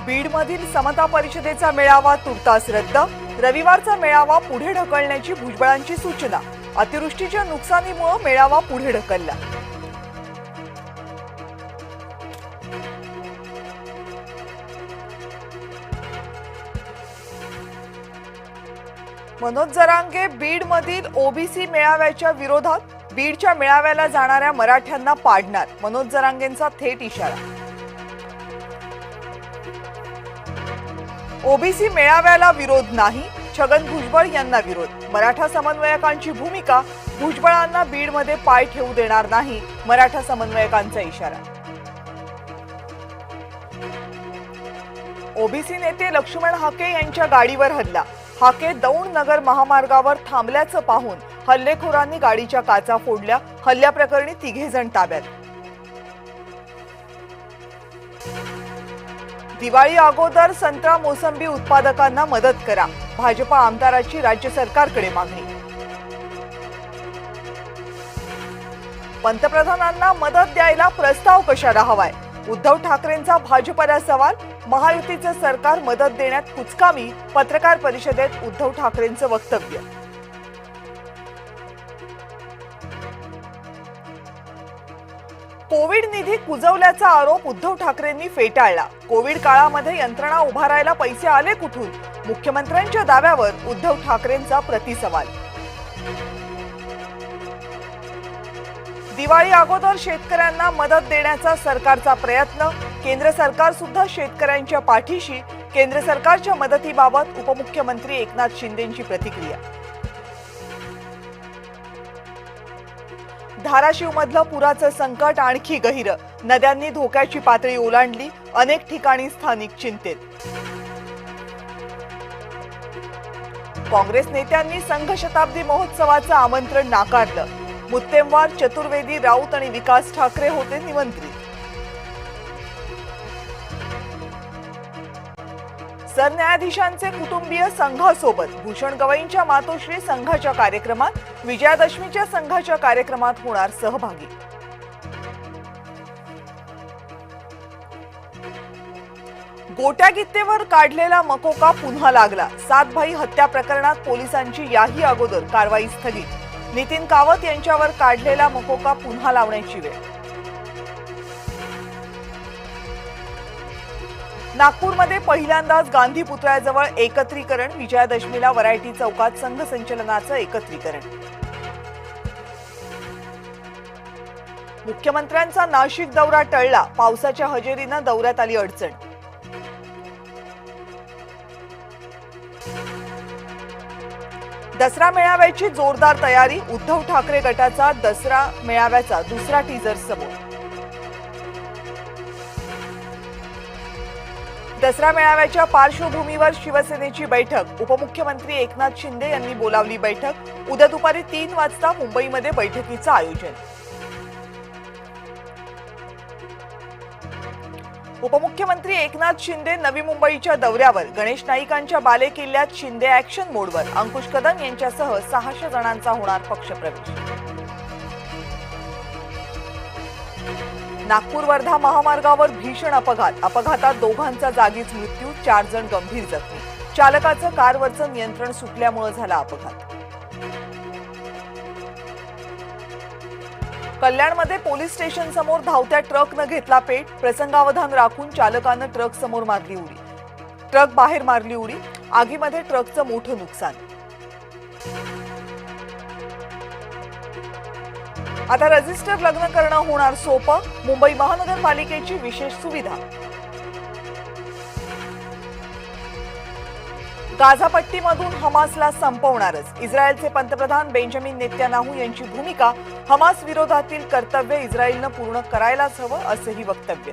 बीडमधील समता परिषदेचा मेळावा तुर्तास रद्द। रविवारचा मेळावा पुढे ढकलण्याची भुजबळांची सूचना। अतिवृष्टीच्या नुकसानीमुळे मेळावा पुढे ढकलला। मनोज जरांगे बीडमधील ओबीसी मेळाव्याच्या विरोधात। बीडच्या मेळाव्याला जाणाऱ्या मराठ्यांना पाडणार, मनोज जरांगेंचा थेट इशारा। ओबीसी मेळाव्याला विरोध नाही, छगन भुजबळ यांना विरोध। मराठा समन्वयकांची भूमिका, भुजबळांना बीडमध्ये पाय ठेवू देणार नाही, मराठा समन्वयकांचा इशारा। ओबीसी नेते लक्ष्मण हाके यांच्या गाडीवर हल्ला। हाके दौंड नगर महामार्गावर थांबल्याचं पाहून हल्लेखोरांनी गाडीच्या काचा फोडल्या। हल्ल्याप्रकरणी 3 जण ताब्यात। दिवाळी अगोदर संत्रा मोसंबी उत्पादकांना मदत करा, भाजपा आमदाराची राज्य सरकारकडे मागणी। पंतप्रधानांना मदत द्यायला प्रस्ताव कशाला हवाय, उद्धव ठाकरेंचा भाजपला सवाल। महायुतीचं सरकार मदत देण्यात कुचकामी, पत्रकार परिषदेत उद्धव ठाकरेंचं वक्तव्य। कोविड निधी कुजवल्याचा आरोप उद्धव ठाकरेंनी फेटाळला। कोविड काळामध्ये यंत्रणा उभारायला पैसे आले कुठून, मुख्यमंत्र्यांच्या दाव्यावर उद्धव ठाकरेंचा प्रतिसवाल। दिवाळी अगोदर शेतकऱ्यांना मदत देण्याचा सरकारचा प्रयत्न, केंद्र सरकार सुद्धा शेतकऱ्यांच्या पाठीशी। केंद्र सरकारच्या मदतीबाबत उपमुख्यमंत्री एकनाथ शिंदेंची प्रतिक्रिया। धाराशिवमधलं पुराचं संकट आणखी गहिर, नद्यांनी धोक्याची पातळी ओलांडली। अनेक ठिकाणी स्थानिक चिंतेत। काँग्रेस नेत्यांनी संघ शताब्दी महोत्सवाचं आमंत्रण नाकारलं। मुत्तेमवार, चतुर्वेदी, राऊत आणि विकास ठाकरे होते निमंत्रित। सरन्यायाधीशांचे कुटुंबीय संघासोबत, भूषण गवईंच्या मातोश्री संघाच्या कार्यक्रमात। विजयादशमीच्या संघाच्या कार्यक्रमात होणार सहभागी। गोट्यागित्तेवर काढलेला मकोका पुन्हा लागला। सातभाई हत्या प्रकरणात पोलिसांची याही अगोदर कारवाई स्थगित। नितीन कावत यांच्यावर काढलेला मकोका पुन्हा लावण्याची वेळ। नागपूरमध्ये पहिल्यांदाच गांधी पुतळ्याजवळ एकत्रीकरण। विजयादशमीला वरायटी चौकात संघ संचलनाचं एकत्रीकरण। मुख्यमंत्र्यांचा नाशिक दौरा टळला, पावसाच्या हजेरीनं दौऱ्यात आली अडचण। दसरा मेळाव्याची जोरदार तयारी, उद्धव ठाकरे गटाचा दसरा मेळाव्याचा दुसरा टीजर समोर। दसरा मेळाव्याच्या पार्श्वभूमीवर शिवसेनेची बैठक, उपमुख्यमंत्री एकनाथ शिंदे यांनी बोलावली बैठक। उद्या दुपारी 3 वाजता मुंबईमध्ये बैठकीचं आयोजन। उपमुख्यमंत्री एकनाथ शिंदे नवी मुंबईच्या दौऱ्यावर। गणेश नाईकांच्या बालेकिल्ल्यात शिंदे ऍक्शन मोडवर। अंकुश कदम यांच्यासह 600 जणांचा होणार पक्षप्रवेश। नागपूर वर्धा महामार्गावर भीषण अपघात, अपघातात दोघांचा जागीच मृत्यू, 4 जण गंभीर जखमी। चालकाचं कारवरचं नियंत्रण सुटल्यामुळे झाला अपघात। कल्याणमध्ये पोलीस स्टेशन समोर धावत्या ट्रकनं घेतला पेट, प्रसंगावधान राखून चालकानं ट्रक समोर मारली उडी, ट्रक बाहेर मारली उडी। आगीमध्ये ट्रकचं मोठं नुकसान। आता रजिस्टर लग्न करणं होणार सोपं, मुंबई महानगरपालिकेची विशेष सुविधा। गाझापट्टीमधून हमासला संपवणारच, इस्रायलचे पंतप्रधान बेंजामिन नेतन्याहू यांची भूमिका। हमास विरोधातील कर्तव्य इस्रायलनं पूर्ण करायलाच हवं, असंही वक्तव्य।